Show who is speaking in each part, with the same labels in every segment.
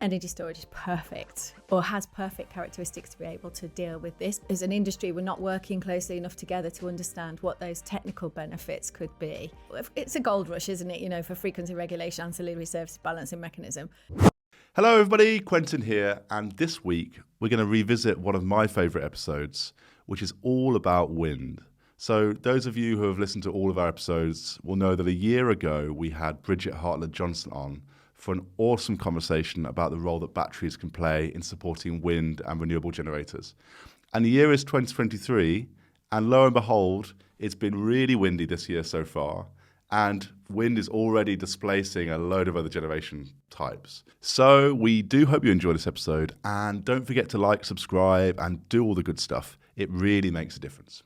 Speaker 1: energy storage is perfect or has perfect characteristics to be able to deal with this. As an industry, we're not working closely enough together to understand what those technical benefits could be. It's a gold rush, isn't it, for frequency regulation, ancillary service balancing mechanism.
Speaker 2: Hello everybody, Quentin here, and this week we're going to revisit one of my favourite episodes, which is all about wind. So those of you who have listened to all of our episodes will know that a year ago we had Bridgit Hartland-Johnson on for an awesome conversation about the role that batteries can play in supporting wind and renewable generators. And the year is 2023, and lo and behold, it's been really windy this year so far, and wind is already displacing a load of other generation types. So we do hope you enjoy this episode, and don't forget to like, subscribe, and do all the good stuff. It really makes a difference.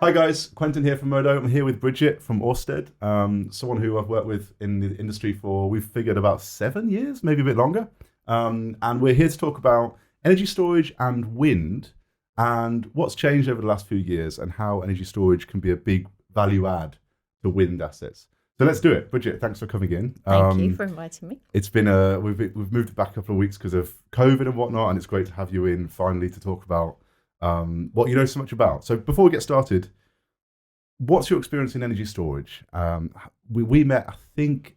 Speaker 2: Hi guys, Quentin here from Modo. I'm here with Bridgit from Ørsted, someone who I've worked with in the industry for, we've figured, about 7 years, maybe a bit longer. And we're here to talk about energy storage and wind and what's changed over the last few years and how energy storage can be a big value add to wind assets. So let's do it. Bridgit, thanks for coming in.
Speaker 1: Thank you for inviting me.
Speaker 2: It's been we've moved back a couple of weeks because of COVID and whatnot, and it's great to have you in finally to talk about what you know so much about. So before we get started, what's your experience in energy storage? We met, I think,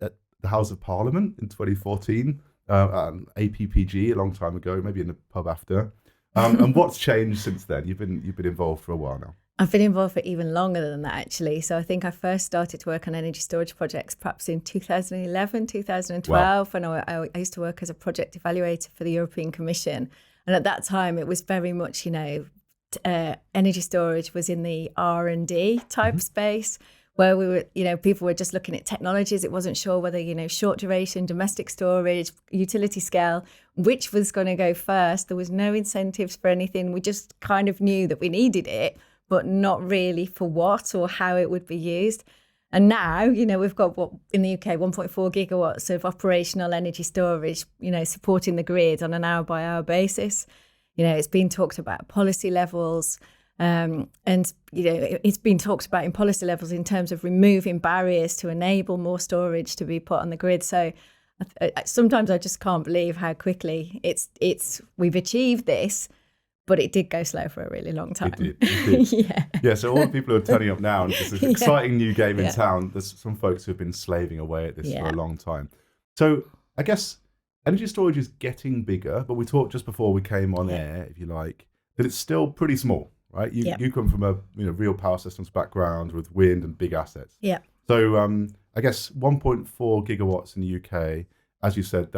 Speaker 2: at the House of Parliament in 2014, APPG a long time ago, maybe in the pub after. And what's changed since then? You've been involved for a while now.
Speaker 1: I've been involved for even longer than that, actually. So I think I first started to work on energy storage projects perhaps in 2011, 2012, when I used to work as a project evaluator for the European Commission. And at that time, it was very much, energy storage was in the R&D type space where we were, people were just looking at technologies. It wasn't sure whether, short duration, domestic storage, utility scale, which was going to go first. There was no incentives for anything. We just kind of knew that we needed it, but not really for what or how it would be used. And now, we've got in the UK, 1.4 gigawatts of operational energy storage, supporting the grid on an hour-by-hour basis. It's been talked about at policy levels, and it's been talked about in policy levels in terms of removing barriers to enable more storage to be put on the grid. So sometimes I just can't believe how quickly we've achieved this. But it did go slow for a really long time.
Speaker 2: It did. Yeah, so all the people who are turning up now, and it's an exciting new game in town. There's some folks who have been slaving away at this for a long time. So I guess energy storage is getting bigger, but we talked just before we came on air, if you like, that it's still pretty small, right? You come from a real power systems background with wind and big assets.
Speaker 1: Yeah.
Speaker 2: So I guess 1.4 gigawatts in the UK, as you said,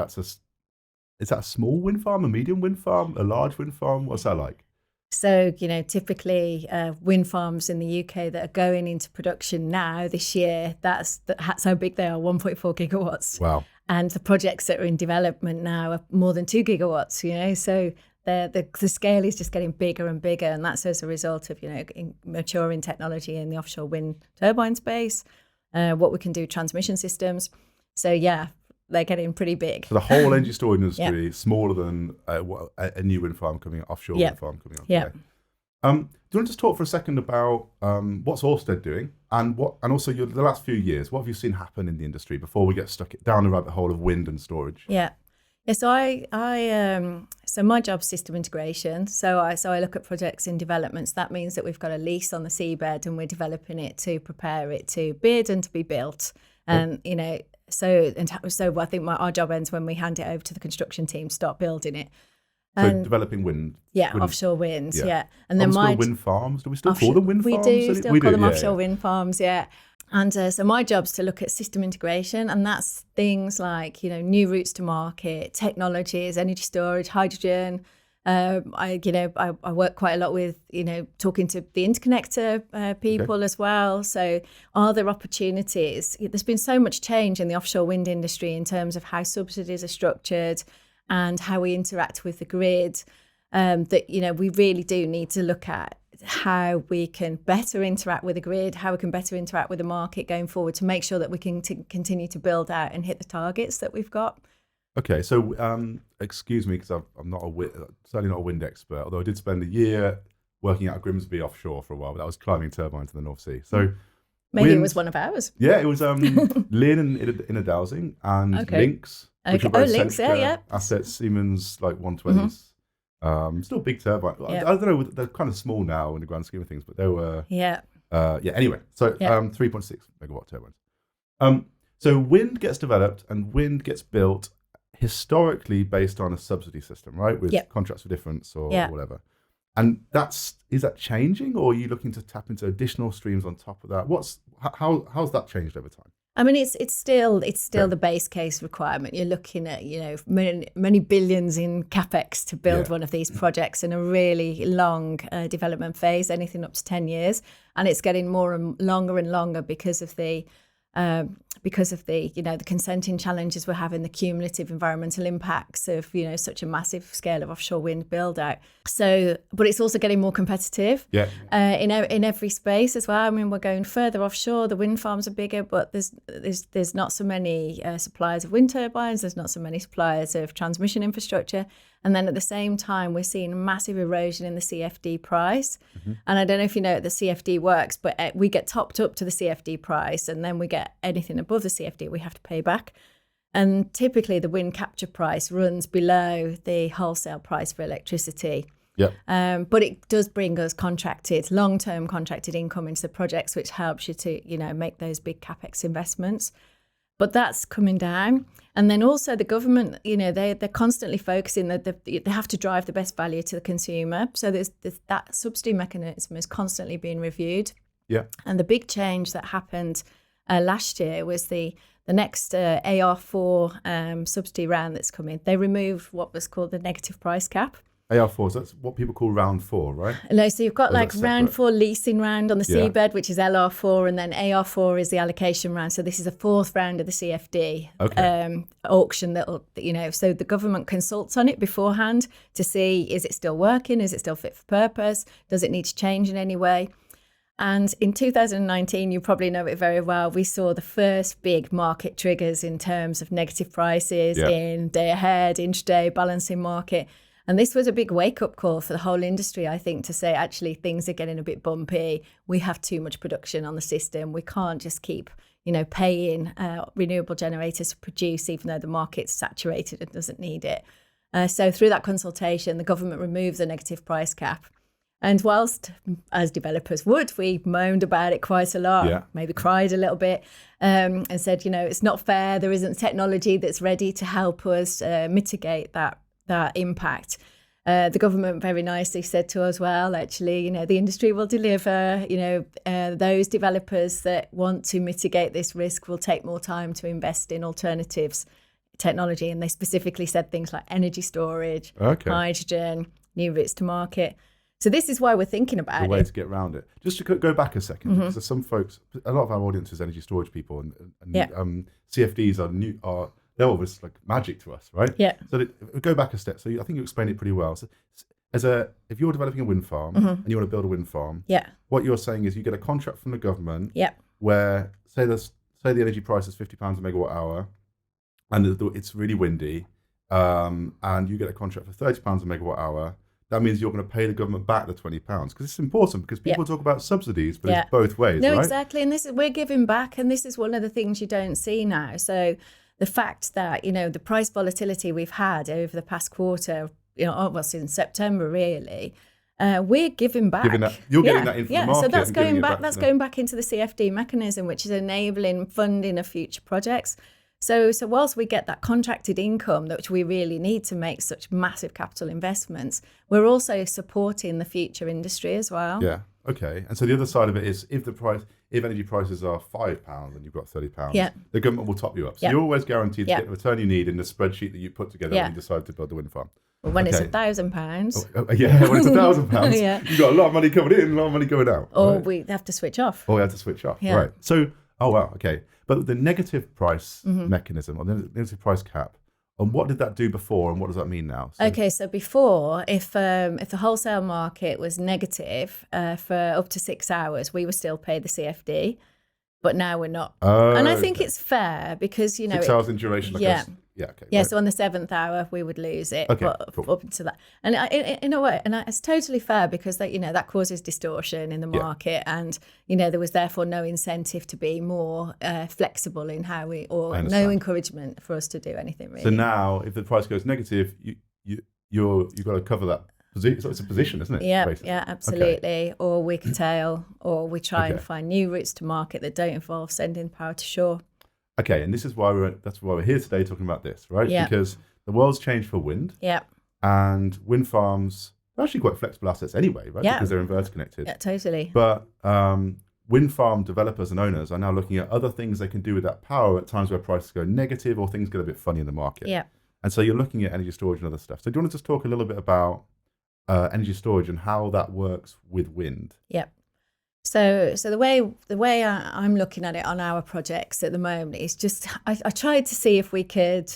Speaker 2: is that a small wind farm, a medium wind farm, a large wind farm? What's that like?
Speaker 1: So, typically wind farms in the UK that are going into production now this year, that's how big they are, 1.4 gigawatts.
Speaker 2: Wow.
Speaker 1: And the projects that are in development now are more than 2 gigawatts, so the scale is just getting bigger and bigger. And that's as a result of, maturing technology in the offshore wind turbine space, what we can do transmission systems. So, they're getting pretty big.
Speaker 2: So the whole energy storage industry is smaller than a new wind farm coming up, offshore wind farm coming up.
Speaker 1: Yeah.
Speaker 2: Do you want to just talk for a second about what's Ørsted doing and also the last few years? What have you seen happen in the industry before we get stuck down the rabbit hole of wind and storage?
Speaker 1: Yeah. So so my job's system integration. So I look at projects in developments. That means that we've got a lease on the seabed and we're developing it to prepare it to bid and to be built. And So I think our job ends when we hand it over to the construction team, start building it.
Speaker 2: So developing wind.
Speaker 1: Yeah, offshore wind, And then
Speaker 2: wind farms, do we still call them wind farms?
Speaker 1: We do still call them offshore wind farms, And so my job's to look at system integration, and that's things like, new routes to market, technologies, energy storage, hydrogen. I work quite a lot with, talking to the interconnector people as well. So are there opportunities? There's been so much change in the offshore wind industry in terms of how subsidies are structured and how we interact with the grid, that, we really do need to look at how we can better interact with the grid, how we can better interact with the market going forward to make sure that we can continue to build out and hit the targets that we've got.
Speaker 2: Okay, so excuse me because I'm not certainly not a wind expert, although I did spend a year working out of Grimsby offshore for a while, but that was climbing turbines in the North Sea. So
Speaker 1: maybe it was one of ours.
Speaker 2: Yeah, it was Lynn in a dowsing and Lynx, which were both
Speaker 1: Lynx,
Speaker 2: assets, Siemens like 120s. Still big turbine. I don't know, they're kind of small now in the grand scheme of things, but they were anyway. So 3.6 megawatt turbines. So wind gets developed and wind gets built historically based on a subsidy system, right? With contracts for difference or whatever. And is that changing, or are you looking to tap into additional streams on top of that? How's that changed over time?
Speaker 1: I mean, it's still the base case requirement. You're looking at many billions in capex to build one of these projects in a really long development phase, anything up to 10 years, and it's getting more and longer because of the the consenting challenges we're having, the cumulative environmental impacts of such a massive scale of offshore wind build out. So, but it's also getting more competitive in every space as well. I mean, we're going further offshore. The wind farms are bigger, but there's not so many suppliers of wind turbines. There's not so many suppliers of transmission infrastructure. And then at the same time, we're seeing massive erosion in the CfD price. And I don't know if you know how the CfD works, but we get topped up to the CfD price, and then we get anything above the CfD we have to pay back. And typically the wind capture price runs below the wholesale price for electricity. But it does bring us long-term contracted income into the projects, which helps you to make those big capex investments. But that's coming down. And then also the government, they're constantly focusing that they have to drive the best value to the consumer. So there's that subsidy mechanism is constantly being reviewed. And the big change that happened last year was the next AR4 subsidy round that's coming. They removed what was called the negative price cap.
Speaker 2: AR4, so that's what people call round 4, right?
Speaker 1: No, so you've got round 4 leasing round on the seabed, which is LR4, and then AR4 is the allocation round. So this is the fourth round of the CfD auction so the government consults on it beforehand to see, is it still working? Is it still fit for purpose? Does it need to change in any way? And in 2019, you probably know it very well, we saw the first big market triggers in terms of negative prices in day ahead, intraday, balancing market. And this was a big wake-up call for the whole industry, I think, to say, actually, things are getting a bit bumpy. We have too much production on the system. We can't just keep, paying renewable generators to produce, even though the market's saturated and doesn't need it. So through that consultation, the government removed the negative price cap. And whilst, as developers would, we moaned about it quite a lot, maybe cried a little bit, and said, it's not fair. There isn't technology that's ready to help us mitigate that impact. The government very nicely said to us, well, actually, the industry will deliver, those developers that want to mitigate this risk will take more time to invest in alternatives technology. And they specifically said things like energy storage, hydrogen, new routes to market. So this is why we're thinking about
Speaker 2: the way to get around it. Just to go back a second, because there's some folks, a lot of our audience is energy storage people, and CfDs are they're always like magic to us, right? So go back a step. So I think you explained it pretty well. So if you're developing a wind farm and you want to build a wind farm, what you're saying is you get a contract from the government where say the energy price is £50 a megawatt hour, and it's really windy, and you get a contract for £30 a megawatt hour. That means you're going to pay the government back the £20, because it's important, because people talk about subsidies, but it's both ways, right?
Speaker 1: No, exactly. And we're giving back, and this is one of the things you don't see now. So the fact that, the price volatility we've had over the past quarter, since September, really, we're giving back.
Speaker 2: You're getting that in from the market.
Speaker 1: So that's going back. That's going back into the CfD mechanism, which is enabling funding of future projects. So whilst we get that contracted income, which we really need to make such massive capital investments, we're also supporting the future industry as well.
Speaker 2: Yeah. Okay. And so the other side of it is if energy prices are £5 and you've got £30, the government will top you up. So you're always guaranteed to get the return you need in the spreadsheet that you put together when you decide to build the wind farm.
Speaker 1: Well, when it's £1,000.
Speaker 2: When it's £1,000, you've got a lot of money coming in and a lot of money going out.
Speaker 1: Or we have to switch off.
Speaker 2: Right. So, okay. But the negative price mechanism, or the negative price cap, and what did that do before, and what does that mean now?
Speaker 1: So before, if the wholesale market was negative for up to 6 hours, we were still paid the CfD, but now we're not. And I think it's fair because
Speaker 2: 6 hours in duration. Yeah, okay.
Speaker 1: Yeah,
Speaker 2: right.
Speaker 1: so on the 7th hour, we would lose it,
Speaker 2: Okay,
Speaker 1: but
Speaker 2: cool.
Speaker 1: up into that. And in a way, and it's totally fair because that, that causes distortion in the
Speaker 2: Yeah.
Speaker 1: market. And, there was therefore no incentive to be more flexible in how or no encouragement for us to do anything really.
Speaker 2: So now if the price goes negative, you've got to cover that position. So it's a position, isn't it?
Speaker 1: Yeah,
Speaker 2: basically?
Speaker 1: yeah, absolutely.
Speaker 2: Okay.
Speaker 1: Or we curtail, or we try and find new routes to market that don't involve sending power to shore.
Speaker 2: Okay, and this is why that's why we're here today talking about this, right?
Speaker 1: Yeah.
Speaker 2: Because the world's changed for wind.
Speaker 1: Yeah.
Speaker 2: And wind farms are actually quite flexible assets anyway, right?
Speaker 1: Yeah.
Speaker 2: Because they're inverter connected.
Speaker 1: Yeah, totally.
Speaker 2: But wind farm developers and owners are now looking at other things they can do with that power at times where prices go negative or things get a bit funny in the market.
Speaker 1: Yeah.
Speaker 2: And so you're looking at energy storage and other stuff. So do you want to just talk a little bit about energy storage and how that works with wind?
Speaker 1: Yeah. So the way I'm looking at it on our projects at the moment is just I tried to see if we could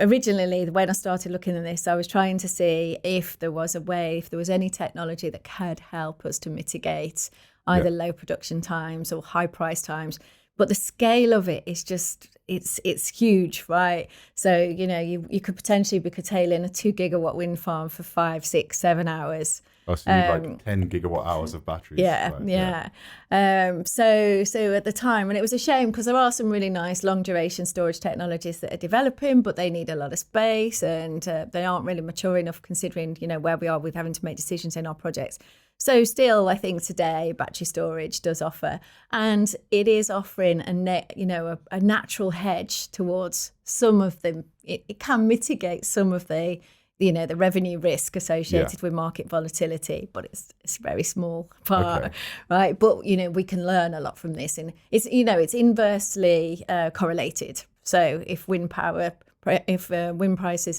Speaker 1: originally when I started looking at this, I was trying to see if there was a way, if there was any technology that could help us to mitigate either low production times or high price times. But the scale of it is just it's huge, right? So you could potentially be curtailing a 2 gigawatt wind farm for 5, 6, 7 hours.
Speaker 2: Oh, so you need like 10 gigawatt hours of batteries.
Speaker 1: Yeah,
Speaker 2: right?
Speaker 1: yeah. So at the time, and it was a shame because there are some really nice long duration storage technologies that are developing, but they need a lot of space and they aren't really mature enough considering, where we are with having to make decisions in our projects. So still, I think today battery storage does offer, and it is offering a natural hedge towards some of them. It can mitigate some of the the revenue risk associated with market volatility, but it's a very small part, right? But we can learn a lot from this, and it's it's inversely correlated. So if wind prices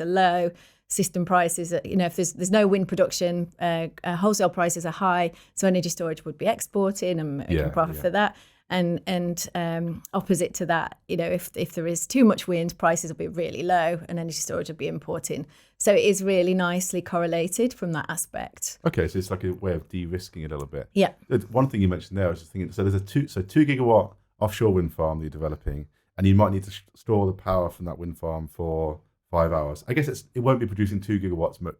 Speaker 1: are low, system prices, if there's no wind production, wholesale prices are high, so energy storage would be exporting and making profit for that. And opposite to that, if there is too much wind, prices will be really low and energy storage will be importing. So it is really nicely correlated from that aspect.
Speaker 2: Okay, so it's like a way of de-risking it a little bit.
Speaker 1: Yeah.
Speaker 2: One thing you mentioned there, I was just thinking, so there's a 2 gigawatt offshore wind farm that you're developing, and you might need to store the power from that wind farm for 5 hours. I guess it won't be producing 2 gigawatts, but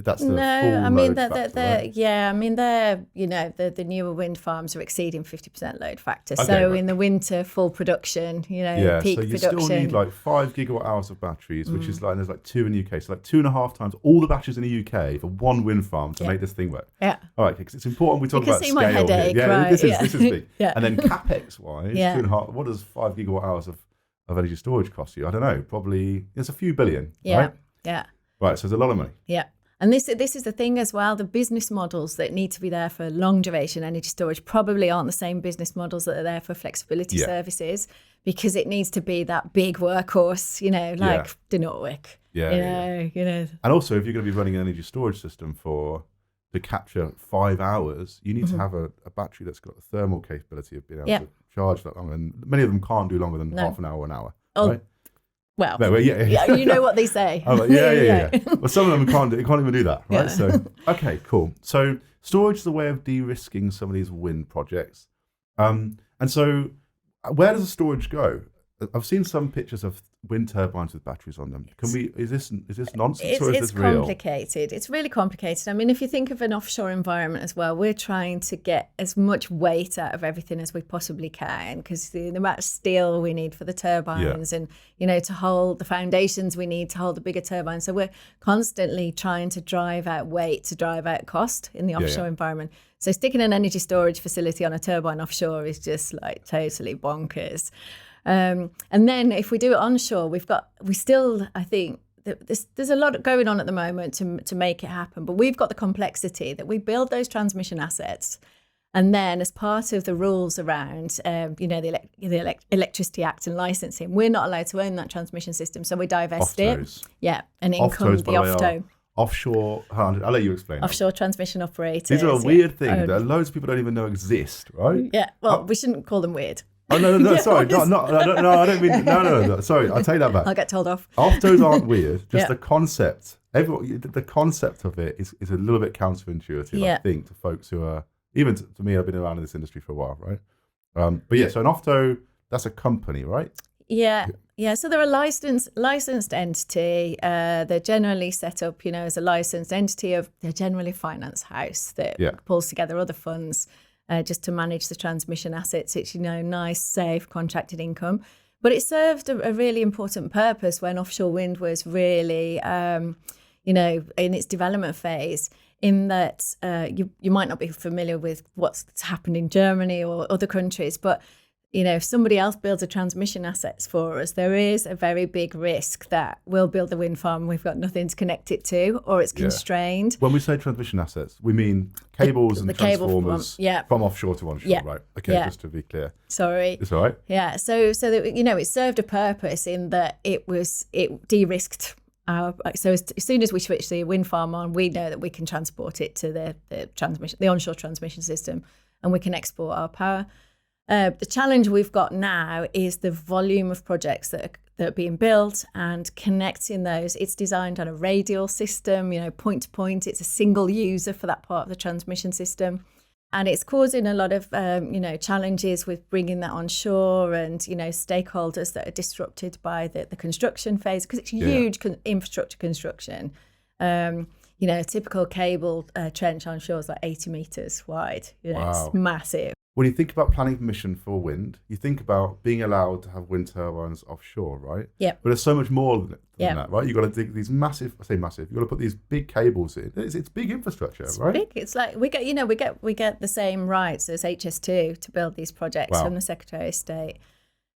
Speaker 2: that's the full load factor, right?
Speaker 1: Yeah, I mean, the newer wind farms are exceeding 50% load factor.
Speaker 2: Okay,
Speaker 1: so
Speaker 2: right.
Speaker 1: in the winter, full production, peak
Speaker 2: so you
Speaker 1: production.
Speaker 2: still need like 5 gigawatt hours of batteries, which is like, there's like 2 in the UK. So like 2.5 times all the batteries in the UK for one wind farm to make this thing work.
Speaker 1: Yeah.
Speaker 2: All right, because it's important we talk about
Speaker 1: see
Speaker 2: scale
Speaker 1: my headache,
Speaker 2: here.
Speaker 1: right?
Speaker 2: This is big.
Speaker 1: Yeah.
Speaker 2: And then capex wise, 2.5, what does 5 gigawatt hours of energy storage cost you? I don't know, probably it's a few billion, right?
Speaker 1: Yeah.
Speaker 2: Right, so it's a lot of money.
Speaker 1: Yeah. And this is the thing as well, the business models that need to be there for long duration energy storage probably aren't the same business models that are there for flexibility services, because it needs to be that big workhorse, like Denotwick.
Speaker 2: And also, if you're going to be running an energy storage system to capture 5 hours, you need to have a battery that's got the thermal capability of being able to charge that long. And many of them can't do longer than half an hour or an hour. Right?
Speaker 1: Well,
Speaker 2: yeah,
Speaker 1: you know what they say.
Speaker 2: Yeah. Well, some of them can't even do that, right? Yeah. So, okay, cool. So storage is a way of de-risking some of these wind projects. And so where does the storage go? I've seen some pictures of wind turbines with batteries on them. Is this nonsense or is this real?
Speaker 1: It's complicated. It's really complicated. I mean, if you think of an offshore environment as well, we're trying to get as much weight out of everything as we possibly can, because the amount of steel we need for the turbines and, to hold the foundations we need to hold the bigger turbines. So we're constantly trying to drive out weight, to drive out cost in the offshore environment. So sticking an energy storage facility on a turbine offshore is just like totally bonkers. And then if we do it onshore, I think there's a lot going on at the moment to make it happen. But we've got the complexity that we build those transmission assets, and then as part of the rules around, the Electricity Act and licensing, we're not allowed to own that transmission system, so we divest it. Yeah, and in comes the OFTO.
Speaker 2: Offshore, I'll let you explain.
Speaker 1: Offshore transmission operators.
Speaker 2: These are a weird thing that loads of people don't even know exist, right?
Speaker 1: Yeah, well, we shouldn't call them weird.
Speaker 2: Oh, no, sorry. No, I don't mean, no, sorry, I'll take that back.
Speaker 1: I'll get told off.
Speaker 2: Offtos aren't weird, just the concept. The concept of it is a little bit counterintuitive, I think, to folks who are, even to me, I've been around in this industry for a while, right? So an OFTO, that's a company, right?
Speaker 1: Yeah. So they're a licensed entity. They're generally set up, as a licensed entity they're generally a finance house that pulls together other funds just to manage the transmission assets. It's, nice, safe, contracted income. But it served a really important purpose when offshore wind was really, in its development phase, in that you might not be familiar with what's happened in Germany or other countries, but if somebody else builds a transmission assets for us, there is a very big risk that we'll build the wind farm, we've got nothing to connect it to, or it's constrained.
Speaker 2: When we say transmission assets, we mean cables and transformers from offshore to onshore, right? Okay, just to be clear.
Speaker 1: Sorry.
Speaker 2: It's all right.
Speaker 1: Yeah, so that, it served a purpose in that it de-risked so as soon as we switch the wind farm on, we know that we can transport it to the onshore transmission system, and we can export our power. The challenge we've got now is the volume of projects that are being built and connecting those. It's designed on a radial system, point to point. It's a single user for that part of the transmission system. And it's causing a lot of, challenges with bringing that onshore and, stakeholders that are disrupted by the construction phase, because it's huge infrastructure construction. A typical cable trench onshore is like 80 metres wide. It's massive.
Speaker 2: When you think about planning permission for wind, you think about being allowed to have wind turbines offshore, right?
Speaker 1: Yeah.
Speaker 2: But there's so much more than that, right? You've got to dig these massive, you've got to put these big cables in. It's big infrastructure, right?
Speaker 1: Big. It's like we get the same rights as HS2 to build these projects from the Secretary of State.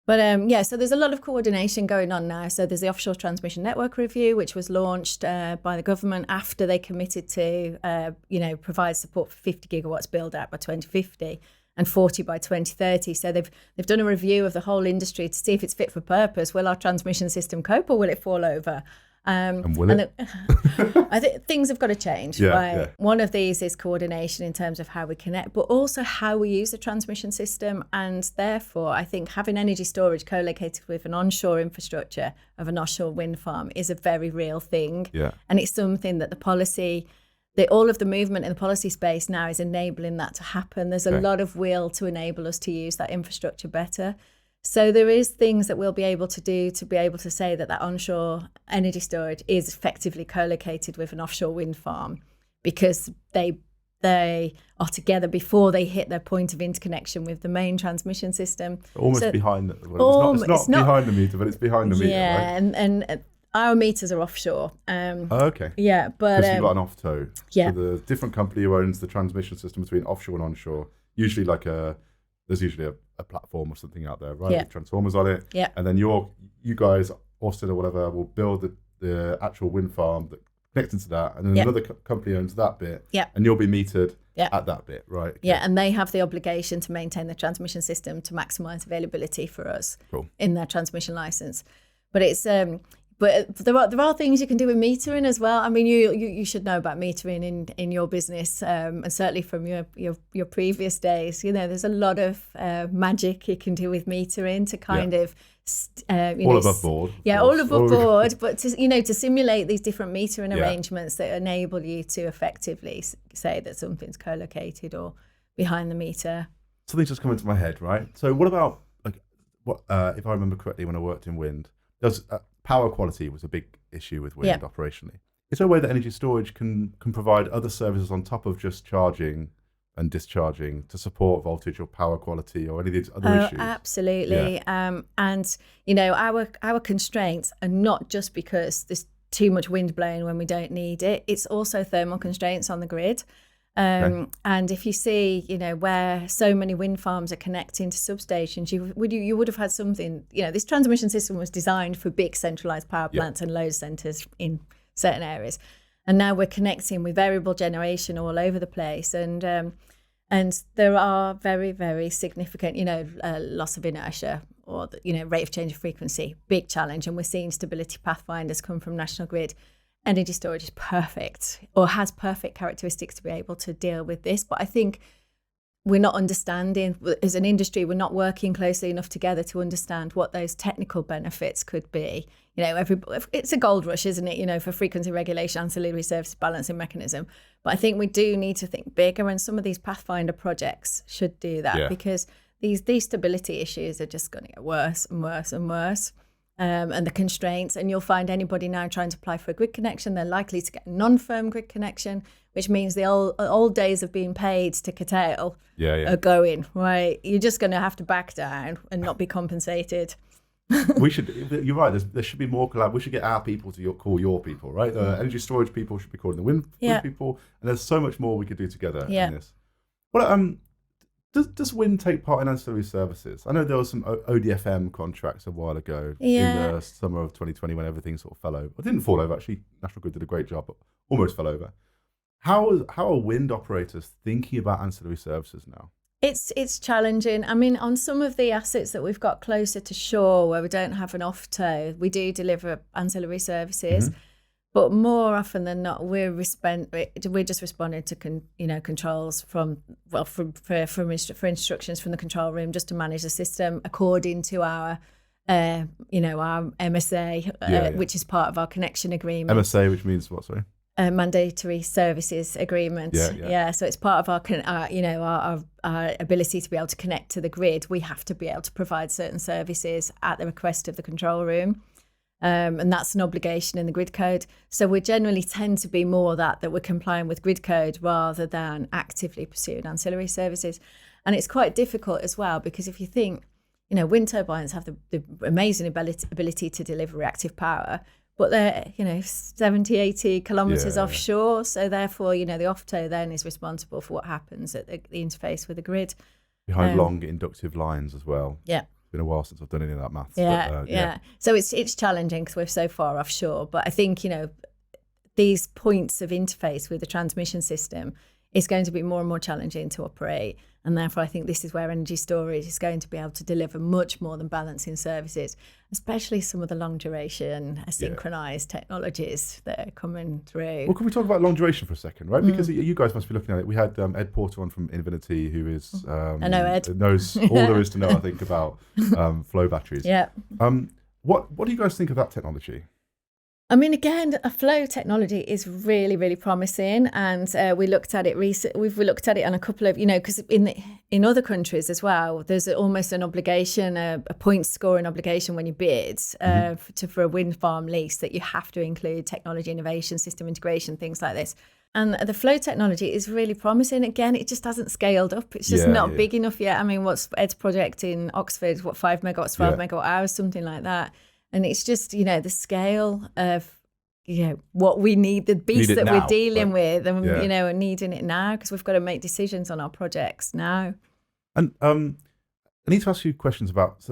Speaker 1: But so there's a lot of coordination going on now. So there's the Offshore Transmission Network Review, which was launched by the government after they committed to, provide support for 50 gigawatts build out by 2050. And 40 by 2030. So they've done a review of the whole industry to see if it's fit for purpose. Will our transmission system cope, or will it fall over?
Speaker 2: And will it?
Speaker 1: I think things have got to change. Right? One of these is coordination in terms of how we connect, but also how we use the transmission system. And therefore, I think having energy storage co-located with an onshore infrastructure of an offshore wind farm is a very real thing.
Speaker 2: Yeah.
Speaker 1: And it's something that the policy... all of the movement in the policy space now is enabling that to happen. There's a lot of will to enable us to use that infrastructure better. So there is things that we'll be able to do to be able to say that onshore energy storage is effectively co-located with an offshore wind farm, because they are together before they hit their point of interconnection with the main transmission system.
Speaker 2: Almost behind it. Well, it's not behind the meter, but it's behind the meter, right?
Speaker 1: Yeah, and our meters are offshore.
Speaker 2: Okay.
Speaker 1: Yeah, but
Speaker 2: because you've got an off-tow. Yeah. So the different company who owns the transmission system between offshore and onshore, usually there's usually a platform or something out there, right? With transformers on it.
Speaker 1: Yeah.
Speaker 2: And then you guys, Ørsted or whatever, will build the actual wind farm that connects into that, and then another company owns that bit. Yeah. And you'll be metered at that bit, right? Okay.
Speaker 1: Yeah, and they have the obligation to maintain the transmission system to maximise availability for us in their transmission licence. But it's But there are things you can do with metering as well. I mean, you should know about metering in your business, and certainly from your previous days. There's a lot of magic you can do with metering to kind of
Speaker 2: all above board.
Speaker 1: Yeah, all above board. But to simulate these different metering arrangements that enable you to effectively say that something's co-located or behind the meter.
Speaker 2: Something's just come into my head, right? So what about if I remember correctly, when I worked in wind, there's power quality was a big issue with wind operationally. Is there a way that energy storage can provide other services on top of just charging and discharging to support voltage or power quality or any of these other issues?
Speaker 1: Absolutely. And our constraints are not just because there's too much wind blowing when we don't need it. It's also thermal constraints on the grid. And if you see, where so many wind farms are connecting to substations, you would have had something, this transmission system was designed for big centralized power plants and load centers in certain areas. And now we're connecting with variable generation all over the place. And there are very, very significant, loss of inertia or, rate of change of frequency, big challenge. And we're seeing stability pathfinders come from National Grid. Energy storage is perfect, or has perfect characteristics to be able to deal with this. But I think we're not understanding, as an industry, we're not working closely enough together to understand what those technical benefits could be. It's a gold rush, isn't it? For frequency regulation, ancillary services balancing mechanism. But I think we do need to think bigger, and some of these Pathfinder projects should do that because these stability issues are just going to get worse and worse and worse. And the constraints, and you'll find anybody now trying to apply for a grid connection, they're likely to get a non-firm grid connection, which means the old days of being paid to curtail are going, right? You're just going to have to back down and not be compensated.
Speaker 2: You're right, there should be more collab. We should get our people to call your people, right? Energy storage people should be calling the wind people, and there's so much more we could do together in this. Well, does wind take part in ancillary services? I know there was some ODFM contracts a while ago in the summer of 2020 when everything sort of fell over. It didn't fall over, actually. National Grid did a great job, but almost fell over. How are wind operators thinking about ancillary services now?
Speaker 1: It's challenging. I mean, on some of the assets that we've got closer to shore where we don't have an off-tow, we do deliver ancillary services. Mm-hmm. But more often than not, we're just responding to controls for instructions from the control room just to manage the system according to our our MSA, which is part of our connection agreement.
Speaker 2: MSA, which means what? Sorry.
Speaker 1: Mandatory services agreement. Yeah. So it's part of our ability to be able to connect to the grid. We have to be able to provide certain services at the request of the control room. And that's an obligation in the grid code. So we generally tend to be more that we're complying with grid code rather than actively pursuing ancillary services. And it's quite difficult as well, because if you think, wind turbines have the amazing ability to deliver reactive power, but they're, 70, 80 kilometres offshore. So therefore, the off-tow then is responsible for what happens at the interface with the grid.
Speaker 2: Behind long inductive lines as well.
Speaker 1: Yeah.
Speaker 2: It's been a while since I've done any of that maths.
Speaker 1: Yeah. So it's challenging because we're so far offshore. But I think, these points of interface with the transmission system is going to be more and more challenging to operate. And therefore, I think this is where energy storage is going to be able to deliver much more than balancing services, especially some of the long duration synchronized technologies that are coming through.
Speaker 2: Well, can we talk about long duration for a second, right? Because you guys must be looking at it. We had Ed Porter on from Infinity, who is
Speaker 1: I know Ed.
Speaker 2: knows all there is to know, I think, about flow batteries.
Speaker 1: Yeah.
Speaker 2: What do you guys think of that technology?
Speaker 1: I mean, again, a flow technology is really, really promising, and we looked at it We've looked at it on a couple of, because in other countries as well, there's almost an obligation, a point scoring obligation when you bid for a wind farm lease, that you have to include technology innovation, system integration, things like this. And the flow technology is really promising. Again, it just hasn't scaled up. It's just not big enough yet. I mean, what's Ed's project in Oxford? 5 megawatts, 12 megawatt hours, something like that. And it's just, the scale of, what we need, the beast that we're dealing with, and, and needing it now, because we've got to make decisions on our projects now.
Speaker 2: And I need to ask you questions about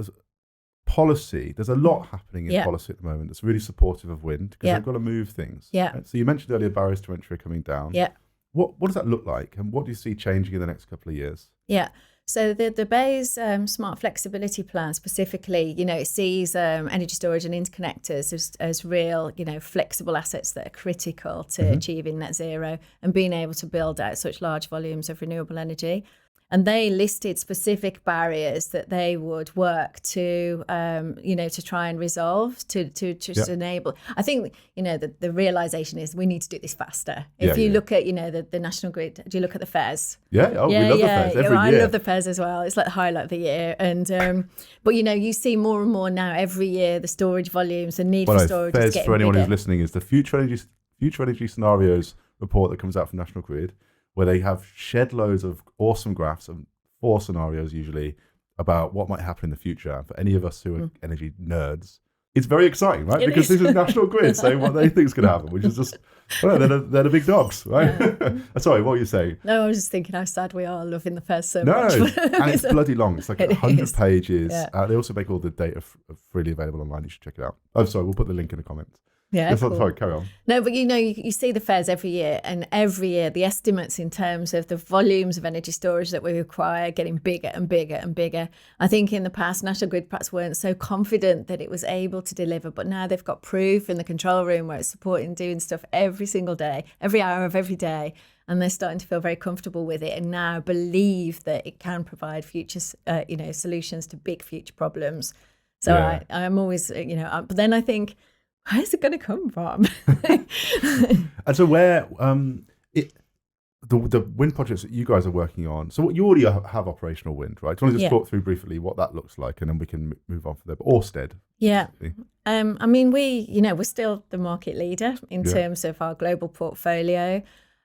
Speaker 2: policy. There's a lot happening in policy at the moment that's really supportive of wind, because they've got to move things.
Speaker 1: Yeah.
Speaker 2: Right? So you mentioned earlier barriers to entry are coming down.
Speaker 1: Yeah.
Speaker 2: What does that look like? And what do you see changing in the next couple of years?
Speaker 1: Yeah. So the BESS smart flexibility plan specifically, it sees energy storage and interconnectors as real, flexible assets that are critical to achieving net zero and being able to build out such large volumes of renewable energy. And they listed specific barriers that they would work to, to try and resolve, to just enable. I think, the realisation is we need to do this faster. If you look at, the National Grid, do you look at the FES?
Speaker 2: We love the FES every year.
Speaker 1: I love the FES as well. It's like the highlight of the year. And but, you see more and more now every year, the storage volumes, the need for storage is getting
Speaker 2: for anyone
Speaker 1: bigger.
Speaker 2: Who's listening, is the future energy scenarios report that comes out from National Grid, where they have shed loads of awesome graphs and 4 scenarios usually about what might happen in the future. For any of us who are energy nerds, it's very exciting, right? Because this is National Grid saying what they think is going to happen, which is just, they're the big dogs, right? Yeah. Sorry, what were you saying?
Speaker 1: No, I was just thinking how sad we are loving the FES so much.
Speaker 2: And it's bloody long. It's like 100 pages. Yeah. They also make all the data freely available online. You should check it out. I'm sorry, we'll put the link in the comments.
Speaker 1: Yeah, cool.
Speaker 2: Sorry, carry on.
Speaker 1: No, but you see the FES every year, and every year the estimates in terms of the volumes of energy storage that we require getting bigger and bigger and bigger. I think in the past, National Grid perhaps weren't so confident that it was able to deliver, but now they've got proof in the control room where it's supporting doing stuff every single day, every hour of every day, and they're starting to feel very comfortable with it and now believe that it can provide future, solutions to big future problems. So I'm always, but then I think, where's it going to come from?
Speaker 2: And so where the wind projects that you guys are working on, so what you already have operational wind, right? Do you want to just talk through briefly what that looks like, and then we can move on from there? But Ørsted.
Speaker 1: Yeah. I mean, we're still the market leader in terms of our global portfolio.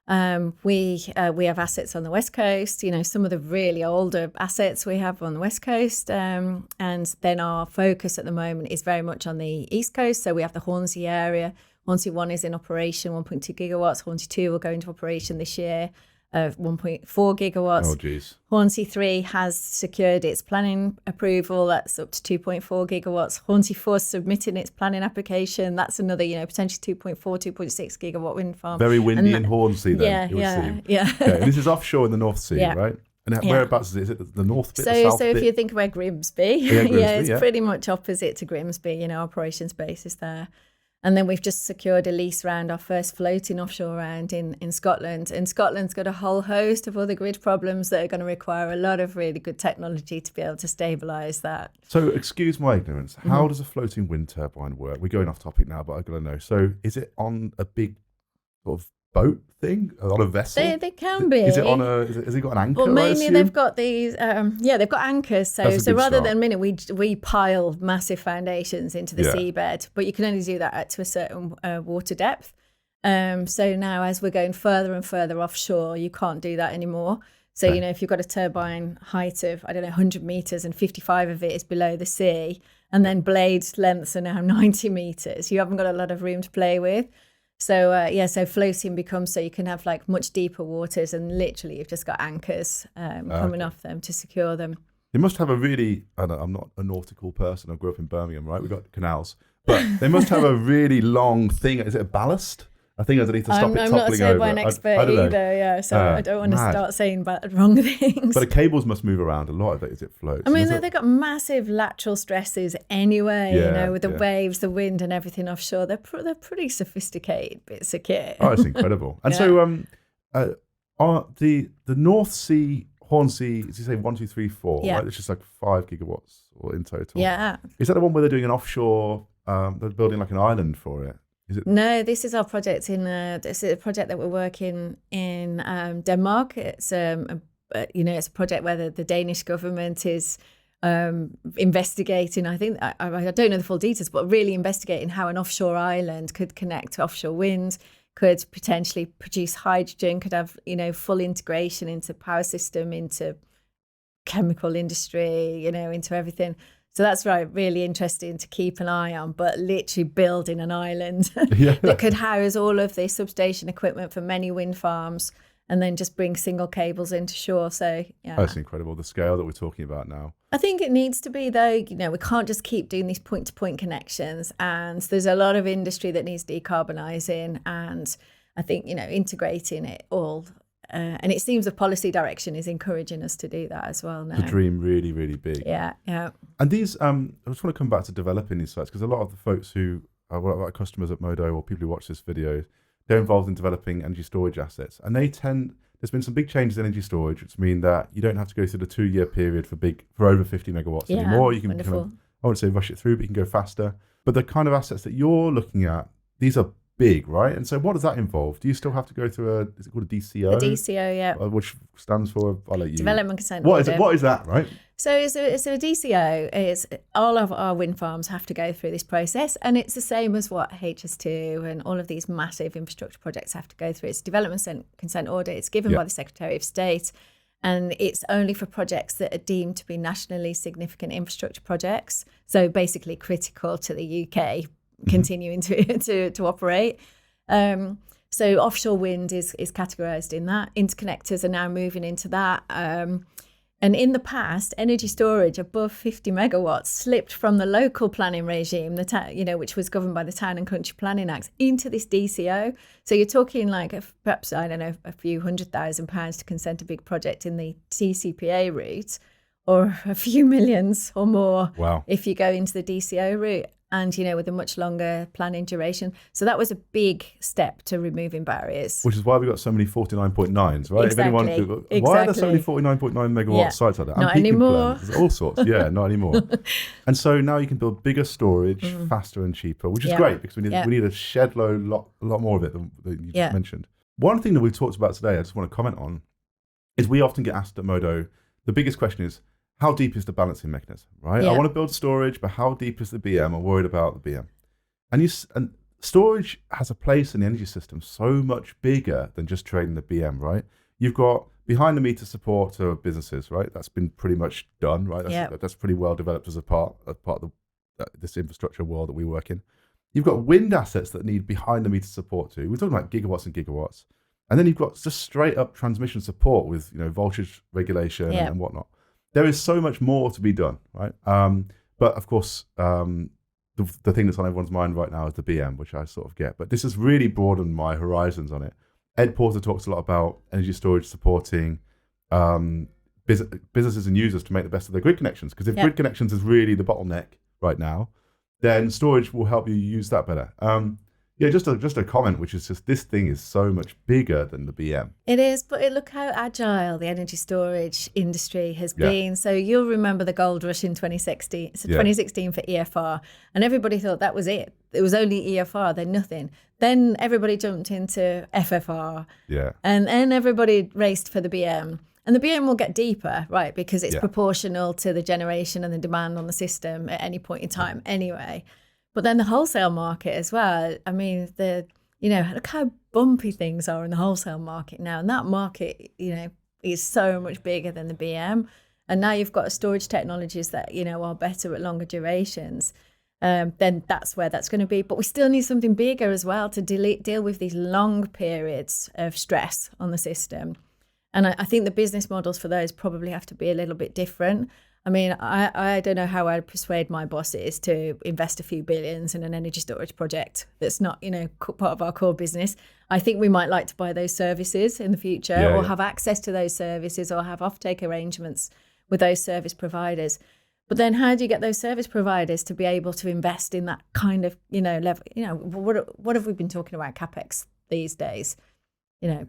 Speaker 1: We have assets on the West Coast, some of the really older assets we have on the West Coast. And then our focus at the moment is very much on the East Coast. So we have the Hornsea area. Hornsea 1 is in operation, 1.2 gigawatts. Hornsea 2 will go into operation this year, 1.4 gigawatts.
Speaker 2: Oh, geez.
Speaker 1: Hornsea 3 has secured its planning approval. That's up to 2.4 gigawatts. Hornsea 4 is submitting its planning application. That's another, potentially 2.4, 2.6 gigawatt wind farm.
Speaker 2: Very windy in Hornsea then,
Speaker 1: Yeah.
Speaker 2: Okay. And this is offshore in the North Sea, right? And whereabouts is it? Is it the north bit, the south
Speaker 1: bit? So if you think about Grimsby, it's pretty much opposite to Grimsby. Operations base is there. And then we've just secured a lease round, our first floating offshore round in Scotland. And Scotland's got a whole host of other grid problems that are going to require a lot of really good technology to be able to stabilise that.
Speaker 2: So excuse my ignorance, how does a floating wind turbine work? We're going off topic now, but I've got to know. So is it on a big sort of boat thing, on a vessel?
Speaker 1: They can be.
Speaker 2: Is it on has it got an anchor?
Speaker 1: Well, mainly they've got these. They've got anchors. So rather
Speaker 2: start.
Speaker 1: than we pile massive foundations into the seabed, but you can only do that to a certain water depth. So now, as we're going further and further offshore, you can't do that anymore. So if you've got a turbine height of 100 meters and 55 of it is below the sea, and then blade lengths are now 90 meters, you haven't got a lot of room to play with. So so floating becomes so you can have much deeper waters, and literally you've just got anchors coming off them to secure them.
Speaker 2: They must have a really, I'm not a nautical person, I grew up in Birmingham, right? We've got canals, but they must have a really long thing. Is it a ballast? I think underneath to stop it toppling over.
Speaker 1: I'm not a turbine expert either, so I don't want to start saying wrong things.
Speaker 2: But the cables must move around a lot as it floats.
Speaker 1: I mean, they've got massive lateral stresses anyway, with the waves, the wind and everything offshore. They're pretty sophisticated bits of kit.
Speaker 2: Oh, it's incredible. And so are the North Sea, Hornsea, as you say, 1, 2, 3, 4, right? It's just 5 gigawatts or in total.
Speaker 1: Yeah.
Speaker 2: Is that the one where they're doing an offshore, they're building an island for it?
Speaker 1: No, this is our project this is a project that we're working in Denmark. It's it's a project where the Danish government is investigating. I think I don't know the full details, but really investigating how an offshore island could connect to offshore wind, could potentially produce hydrogen, could have full integration into power system, into chemical industry, into everything. So that's really interesting to keep an eye on, but literally building an island that could house all of the substation equipment for many wind farms and then just bring single cables into shore. So,
Speaker 2: That's incredible, the scale that we're talking about now.
Speaker 1: I think it needs to be, though, we can't just keep doing these point-to-point connections. And there's a lot of industry that needs decarbonising. And I think, integrating it all. And it seems the policy direction is encouraging us to do that as well now.
Speaker 2: To dream really, really big.
Speaker 1: Yeah.
Speaker 2: And these, I just want to come back to developing these sites, because a lot of the folks who are our customers at Modo or people who watch this video, they're involved in developing energy storage assets. And there's been some big changes in energy storage, which mean that you don't have to go through the 2-year period for over 50 megawatts anymore. You can I wouldn't say rush it through, but you can go faster. But the kind of assets that you're looking at, these are big, right? And so what does that involve? Do you still have to go through is it called a DCO?
Speaker 1: A DCO, yeah.
Speaker 2: Which stands for, I'll let you.
Speaker 1: Development Consent Order.
Speaker 2: What is that, right?
Speaker 1: So it's a DCO. All of our wind farms have to go through this process, and it's the same as what HS2 and all of these massive infrastructure projects have to go through. It's a Development Consent Order. It's given by the Secretary of State, and it's only for projects that are deemed to be nationally significant infrastructure projects, so basically critical to the UK continuing to operate. So offshore wind is categorised in that. Interconnectors are now moving into that. And in the past, energy storage above 50 megawatts slipped from the local planning regime, which was governed by the Town and Country Planning Acts, into this DCO. So you're talking perhaps, a few £100,000 to consent a big project in the TCPA route, or a few millions or more if you go into the DCO route. And, with a much longer planning duration. So that was a big step to removing barriers.
Speaker 2: Which is why we got so many 49.9s, right?
Speaker 1: Exactly.
Speaker 2: Why are there so many 49.9 megawatt sites like that?
Speaker 1: Not anymore.
Speaker 2: There's all sorts. Yeah, not anymore. And so now you can build bigger storage, faster and cheaper, which is great, because we need a shed load, a lot more of it than you just mentioned. one thing that we've talked about today, I just want to comment on, is we often get asked at Modo, the biggest question is, how deep is the balancing mechanism, right?
Speaker 1: Yeah.
Speaker 2: I want to build storage, but how deep is the BM? I'm worried about the BM. And storage has a place in the energy system so much bigger than just trading the BM, right? You've got behind the meter support to businesses, right? That's been pretty much done, right? That's pretty well developed as a part of this infrastructure world that we work in. You've got wind assets that need behind the meter support too. We're talking about gigawatts and gigawatts. And then you've got just straight up transmission support with, voltage regulation and whatnot. There is so much more to be done, right? But of course, the thing that's on everyone's mind right now is the BM, which I sort of get. But this has really broadened my horizons on it. Ed Porter talks a lot about energy storage supporting businesses and users to make the best of their grid connections. Because if grid connections is really the bottleneck right now, then storage will help you use that better. Just a comment, which is just this thing is so much bigger than the BM.
Speaker 1: It is, but look how agile the energy storage industry has been. So you'll remember the gold rush in 2016. So 2016 for EFR, and everybody thought that was it. It was only EFR, then nothing. Then everybody jumped into FFR, and then everybody raced for the BM. And the BM will get deeper, right, because it's proportional to the generation and the demand on the system at any point in time anyway. But then the wholesale market as well. I mean, look how bumpy things are in the wholesale market now. And that market, is so much bigger than the BM. And now you've got storage technologies that, are better at longer durations. Then that's where that's going to be. But we still need something bigger as well to deal with these long periods of stress on the system. And I think the business models for those probably have to be a little bit different. I mean, I don't know how I'd persuade my bosses to invest a few billions in an energy storage project that's not, part of our core business. I think we might like to buy those services in the future or have access to those services or have offtake arrangements with those service providers. But then how do you get those service providers to be able to invest in that kind of, level? What have we been talking about CapEx these days?
Speaker 2: So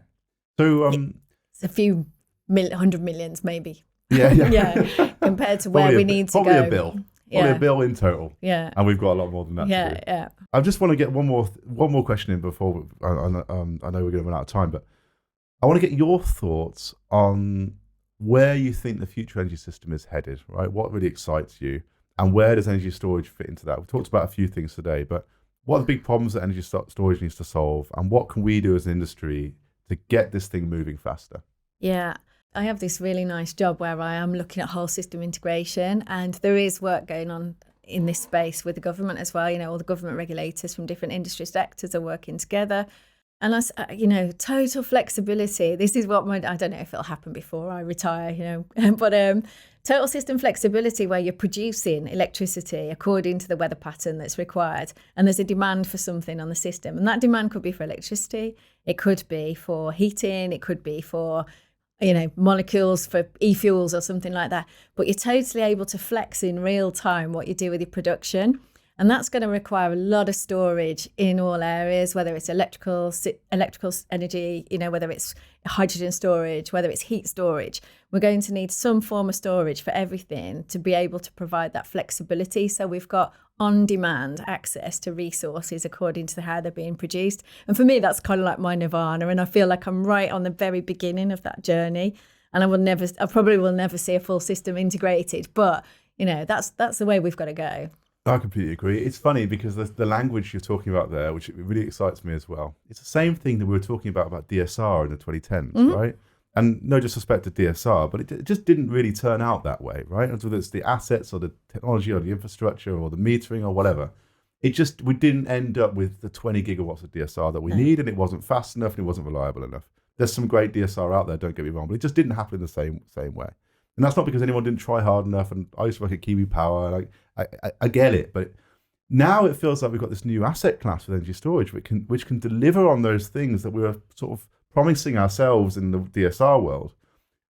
Speaker 1: it's a few hundred millions maybe.
Speaker 2: Compared
Speaker 1: to where we need to go.
Speaker 2: Probably a bill. Probably a bill in total.
Speaker 1: Yeah.
Speaker 2: And we've got a lot more than that to do.
Speaker 1: Yeah.
Speaker 2: I just want to get one more question in before I know we're going to run out of time, but I want to get your thoughts on where you think the future energy system is headed, right? What really excites you, and where does energy storage fit into that? We've talked about a few things today, but what are the big problems that energy storage needs to solve, and what can we do as an industry to get this thing moving faster?
Speaker 1: Yeah. I have this really nice job where I am looking at whole system integration, and there is work going on in this space with the government as well. All the government regulators from different industry sectors are working together. And total flexibility. This is what I don't know if it'll happen before I retire, but total system flexibility where you're producing electricity according to the weather pattern that's required. And there's a demand for something on the system. And that demand could be for electricity. It could be for heating. It could be for molecules for e-fuels or something like that. But you're totally able to flex in real time what you do with your production. And that's going to require a lot of storage in all areas, whether it's electrical energy, whether it's hydrogen storage, whether it's heat storage. We're going to need some form of storage for everything to be able to provide that flexibility. So we've got on-demand access to resources according to how they're being produced. And for me, that's kind of like my nirvana. And I feel like I'm right on the very beginning of that journey. And I probably will never see a full system integrated. But, that's the way we've got to go.
Speaker 2: I completely agree. It's funny because the language you're talking about there, which really excites me as well, it's the same thing that we were talking about DSR in the 2010s, right? And no disrespect to DSR, but it just didn't really turn out that way, right? Whether it's the assets or the technology or the infrastructure or the metering or whatever, we didn't end up with the 20 gigawatts of DSR that we need, and it wasn't fast enough and it wasn't reliable enough. There's some great DSR out there, don't get me wrong, but it just didn't happen in the same way. And that's not because anyone didn't try hard enough. And I used to work at Kiwi Power. I get it, but now it feels like we've got this new asset class with energy storage, which can deliver on those things that we were sort of promising ourselves in the DSR world.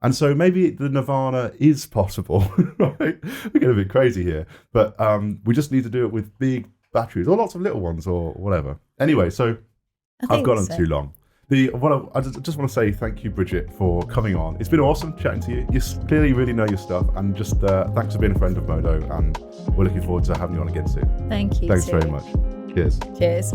Speaker 2: And so maybe the nirvana is possible, right? We're getting a bit crazy here, but we just need to do it with big batteries or lots of little ones or whatever. Anyway, so I've gone on too long. I just want to say thank you, Bridgit, for coming on. It's been awesome chatting to you. You clearly really know your stuff, and just thanks for being a friend of Modo, and we're looking forward to having you on again soon.
Speaker 1: Thank you.
Speaker 2: Thanks very much. Cheers.
Speaker 1: Cheers.